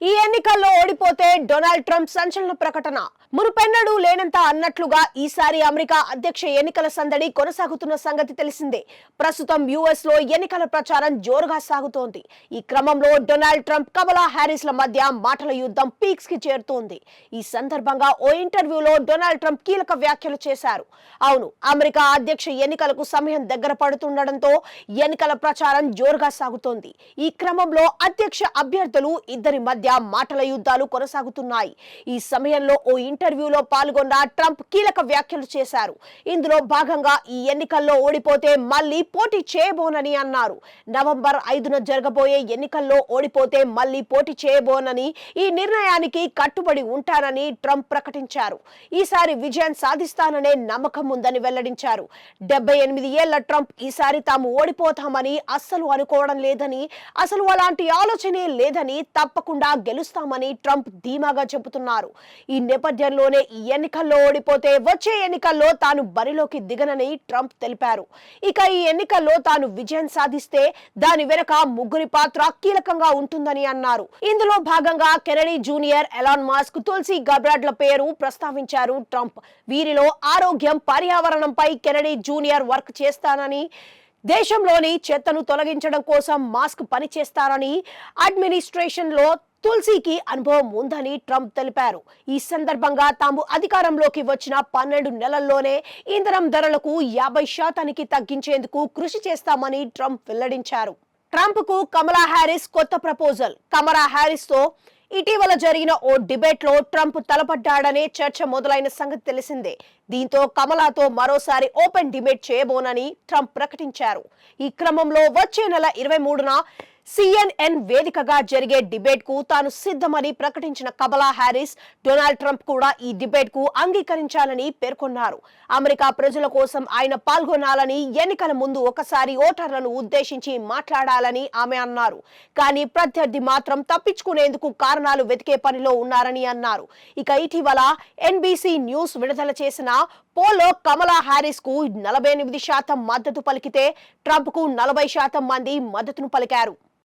ఈ ఎన్నికల్లో ఓడిపోతే డొనాల్డ్ ట్రంప్ సంచలన ప్రకటన. మునుపెన్నడూ లేనంత అన్నట్లుగా ఈసారి అమెరికా అధ్యక్ష ఎన్నికల సందడి కొనసాగుతున్న సంగతి తెలిసిందే. ప్రస్తుతం యుఎస్ లో ఎన్నికల ప్రచారం జోరుగా సాగుతోంది. ఈ క్రమంలో డొనాల్డ్ ట్రంప్, కమలా హ్యారిస్ ల మధ్య మాటల యుద్ధం పీక్స్ కి చేరుతోంది. ఈ సందర్భంగా ఓ ఇంటర్వ్యూలో డొనాల్డ్ ట్రంప్ కీలక వ్యాఖ్యలు చేశారు. అవును, అమెరికా అధ్యక్ష ఎన్నికలకు సమయం దగ్గర పడుతుండటంతో ఎన్నికల ప్రచారం జోరుగా సాగుతోంది. ఈ క్రమంలో అధ్యక్ష అభ్యర్థులు ఇద్దరి మధ్య మాటల యుద్ధాలు కొనసాగుతున్నాయి. ఈ సమయంలో ఓ ఇంటర్వ్యూలో పాల్గొన్న ట్రంప్ కీలక వ్యాఖ్యలు చేశారు. ఇందులో భాగంగా ఈ ఎన్నికల్లో ఓడిపోతే మళ్లీ పోటీ చేయబోనని అన్నారు. నవంబర్ 5న జరగబోయే ఎన్నికల్లో ఓడిపోతే మళ్లీ పోటీ చేయబోనని, ఈ నిర్ణయానికి కట్టుబడి ఉంటానని ట్రంప్ ప్రకటించారు. ఈసారి విజయం సాధిస్తాననే నమ్మకం ఉందని వెల్లడించారు. 78 ఏళ్ల ట్రంప్ ఈసారి తాము ఓడిపోతామని అస్సలు అనుకోవడం లేదని, అసలు అలాంటి ఆలోచనే లేదని, తప్పకుండా గెలుస్తామని ట్రంప్ ధీమాగా చెబుతున్నారు. ఈ నేపథ్యంలోనే ఈ ఎన్నికల్లో ఓడిపోతే వచ్చే ఎన్నికల్లో తాను బరిలోకి దిగనని ట్రంప్ తెలిపారు. ఇక ఈ ఎన్నికల్లో తాను విజయం సాధిస్తే దాని వెనుక ముగ్గురి పాత్ర కీలకంగా ఉంటుందని అన్నారు. ఇందులో భాగంగా Kennedy junior, Elon Musk, Tulsi గబ్రార్డ్ల పేరు ప్రస్తావించారు ట్రంప్. వీరిలో ఆరోగ్యం, పర్యావరణంపై కెనడీ జూనియర్ వర్క్ చేస్తానని, దేశంలోని చెత్తను తొలగించడం కోసం మాస్క్ పనిచేస్తారని, అడ్మినిస్ట్రేషన్ లో తుల్సీకి అనుభవం ఉందని ట్రంప్ తెలిపారు. ఈ సందర్భంగా తాము అధికారంలోకి వచ్చిన 12 నెలల్లోనే ఇంధనం ధరలకు 50% తగ్గించేందుకు కృషి చేస్తామని ట్రంప్ వెల్లడించారు. ట్రంప్ కు కమలా హ్యారిస్ కొత్త ప్రపోజల్. కమలా హ్యారిస్ తో ఇటీవల జరిగిన ఓ డిబేట్ లో ట్రంప్ తలపడ్డాడనే చర్చ మొదలైన సంగతి తెలిసిందే. దీంతో కమలాతో మరోసారి ఓపెన్ డిబేట్ చేయబోనని ట్రంప్ ప్రకటించారు. ఈ క్రమంలో వచ్చే నెల 23న CNN వేదికగా జరిగే డిబేట్ కు తాను సిద్ధమని ప్రకటించిన కమలా హ్యారిస్, డొనాల్డ్ ట్రంప్ కూడా ఈ డిబేట్ కు అంగీకరించాలని పేర్కొన్నారు. అమెరికా ప్రజల కోసం ఆయన పాల్గొనాలని, ఎన్నికల ముందు ఒకసారి ఓటర్లను ఉద్దేశించి మాట్లాడాలని ఆమె అన్నారు. కానీ ప్రత్యర్థి మాత్రం తప్పించుకునేందుకు కారణాలు వెతికే పనిలో ఉన్నారని అన్నారు. ఇక ఇటీవల NBC న్యూస్ విడుదల చేసిన పోల్లో కమలా హ్యారిస్ కు 48% మద్దతు పలికితే ట్రంప్ కు 40% మంది మద్దతును పలికారు.